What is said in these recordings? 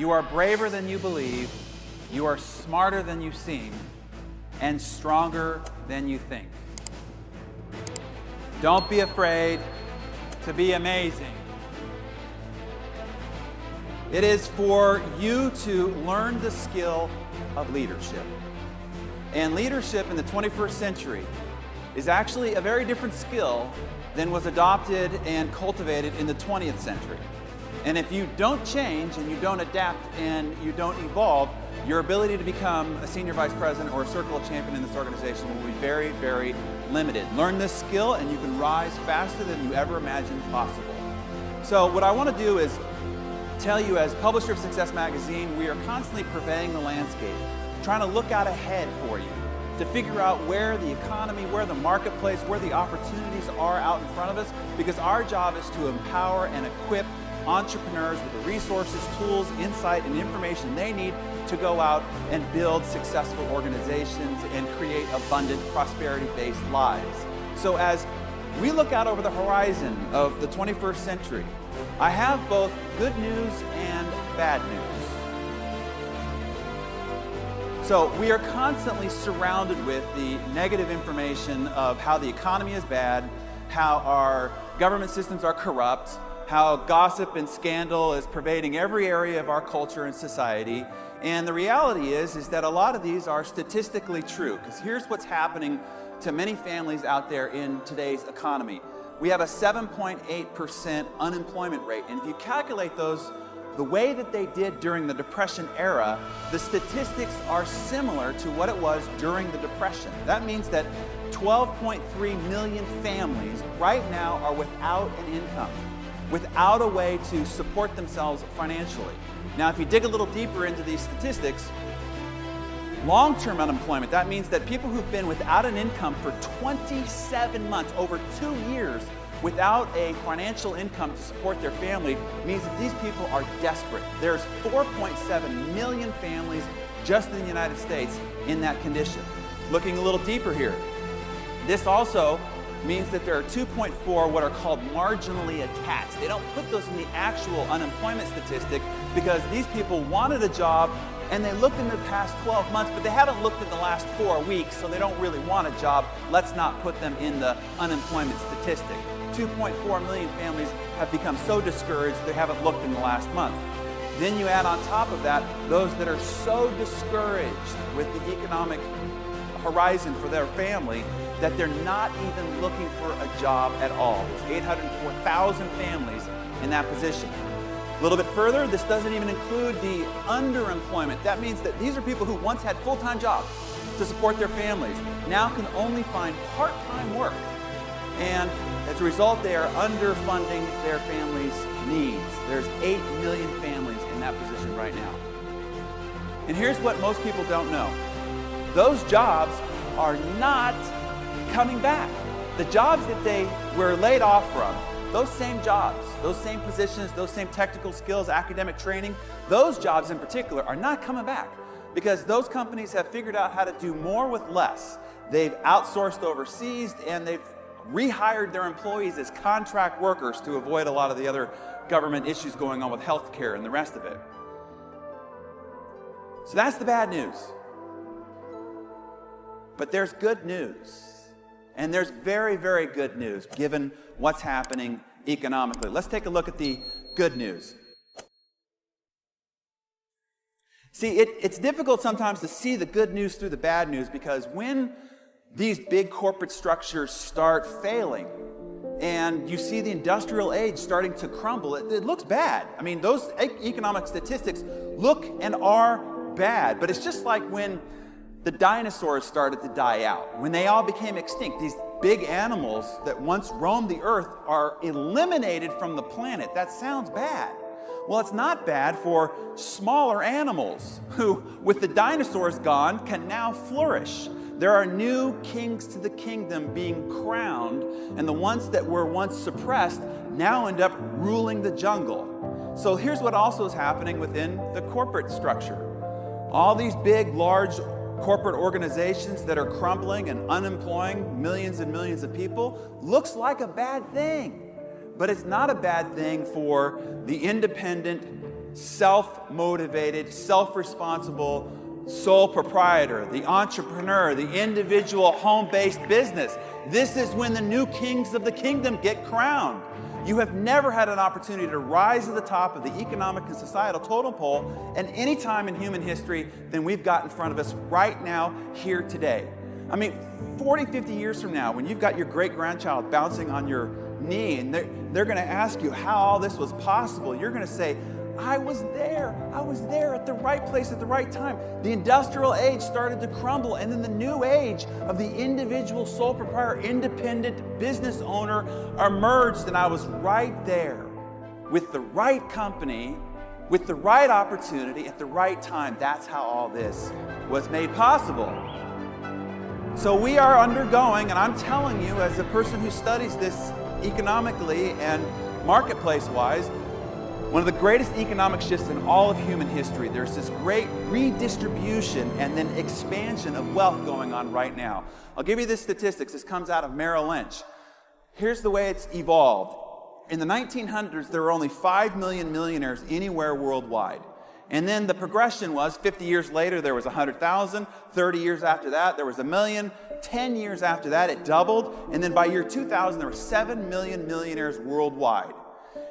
You are braver than you believe, you are smarter than you seem, and stronger than you think. Don't be afraid to be amazing. It is for you to learn the skill of leadership. And leadership in the 21st century is actually a very different skill than was adopted and cultivated in the 20th century. And if you don't change and you don't adapt and you don't evolve, your ability to become a senior vice president or a circle of champion in this organization will be very, very limited. Learn this skill and you can rise faster than you ever imagined possible. So what I want to do is tell you, as publisher of Success Magazine, we are constantly purveying the landscape, trying to look out ahead for you, to figure out where the economy, where the marketplace, where the opportunities are out in front of us, because our job is to empower and equip entrepreneurs with the resources, tools, insight, and information they need to go out and build successful organizations and create abundant, prosperity-based lives. So as we look out over the horizon of the 21st century, I have both good news and bad news. So we are constantly surrounded with the negative information of how the economy is bad, how our government systems are corrupt, how gossip and scandal is pervading every area of our culture and society. And the reality is that a lot of these are statistically true, because here's what's happening to many families out there in today's economy. We have a 7.8% unemployment rate, and if you calculate those the way that they did during the Depression era, the statistics are similar to what it was during the Depression. That means that 12.3 million families right now are without an income, without a way to support themselves financially. Now, if you dig a little deeper into these statistics, long-term unemployment, that means that people who've been without an income for 27 months, over 2 years, without a financial income to support their family, means that these people are desperate. There's 4.7 million families just in the United States in that condition. Looking a little deeper here, this also means that there are 2.4 what are called marginally attached. They don't put those in the actual unemployment statistic because these people wanted a job and they looked in the past 12 months, but they haven't looked in the last 4 weeks, so they don't really want a job. Let's not put them in the unemployment statistic. 2.4 million families have become so discouraged they haven't looked in the last month. Then you add on top of that those that are so discouraged with the economic horizon for their family that they're not even looking for a job at all. There's 804,000 families in that position. A little bit further, this doesn't even include the underemployment. That means that these are people who once had full-time jobs to support their families, now can only find part-time work. And as a result, they are underfunding their families' needs. There's 8 million families in that position right now. And here's what most people don't know. Those jobs are not coming back. The jobs that they were laid off from, those same jobs, those same positions, those same technical skills, academic training, those jobs in particular are not coming back because those companies have figured out how to do more with less. They've outsourced overseas and they've rehired their employees as contract workers to avoid a lot of the other government issues going on with healthcare and the rest of it. So that's the bad news. But there's good news. And there's very, very good news given what's happening economically. Let's take a look at the good news. See, it's difficult sometimes to see the good news through the bad news because when these big corporate structures start failing and you see the industrial age starting to crumble, it looks bad. I mean, those economic statistics look and are bad, but it's just like when the dinosaurs started to die out. When they all became extinct, these big animals that once roamed the earth are eliminated from the planet. That sounds bad. Well, it's not bad for smaller animals who, with the dinosaurs gone, can now flourish. There are new kings to the kingdom being crowned, and the ones that were once suppressed now end up ruling the jungle. So here's what also is happening within the corporate structure. All these big, large corporate organizations that are crumbling and unemploying millions and millions of people looks like a bad thing. But it's not a bad thing for the independent, self-motivated, self-responsible sole proprietor, the entrepreneur, the individual home-based business. This is when the new kings of the kingdom get crowned. You have never had an opportunity to rise to the top of the economic and societal totem pole at any time in human history than we've got in front of us right now, here today. I mean, 40, 50 years from now, when you've got your great-grandchild bouncing on your knee and they're going to ask you how all this was possible, you're going to say, I was there at the right place at the right time. The industrial age started to crumble, and then the new age of the individual sole proprietor, independent business owner emerged, and I was right there with the right company, with the right opportunity at the right time. That's how all this was made possible. So we are undergoing, and I'm telling you as a person who studies this economically and marketplace-wise, one of the greatest economic shifts in all of human history. There's this great redistribution and then expansion of wealth going on right now. I'll give you this statistics. This comes out of Merrill Lynch. Here's the way it's evolved. In the 1900s, there were only 5 million millionaires anywhere worldwide. And then the progression was 50 years later, there was 100,000. 30 years after that, there was 1 million. 10 years after that, it doubled. And then by year 2000, there were 7 million millionaires worldwide.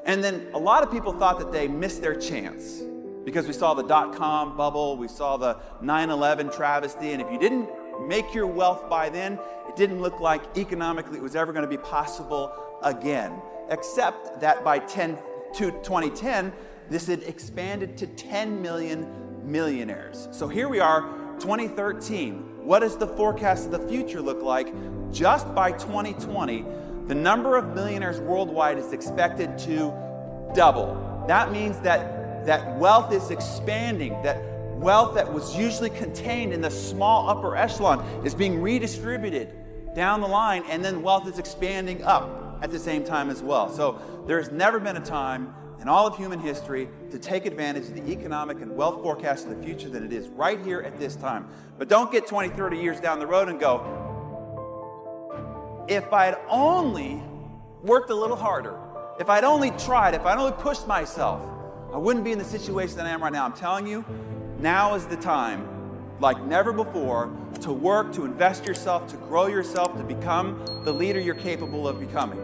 And then a lot of people thought that they missed their chance because we saw the dot-com bubble, we saw the 9/11 travesty, and if you didn't make your wealth by then, it didn't look like economically it was ever going to be possible again. Except that by 2010, this had expanded to 10 million millionaires. So here we are, 2013. What does the forecast of the future look like? Just by 2020, the number of millionaires worldwide is expected to double. That means that wealth is expanding, that wealth that was usually contained in the small upper echelon is being redistributed down the line, and then wealth is expanding up at the same time as well. So there's never been a time in all of human history to take advantage of the economic and wealth forecast of the future than it is right here at this time. But don't get 20, 30 years down the road and go, if I'd only worked a little harder, if I'd only tried, if I'd only pushed myself, I wouldn't be in the situation that I am right now. I'm telling you, now is the time, like never before, to work, to invest yourself, to grow yourself, to become the leader you're capable of becoming.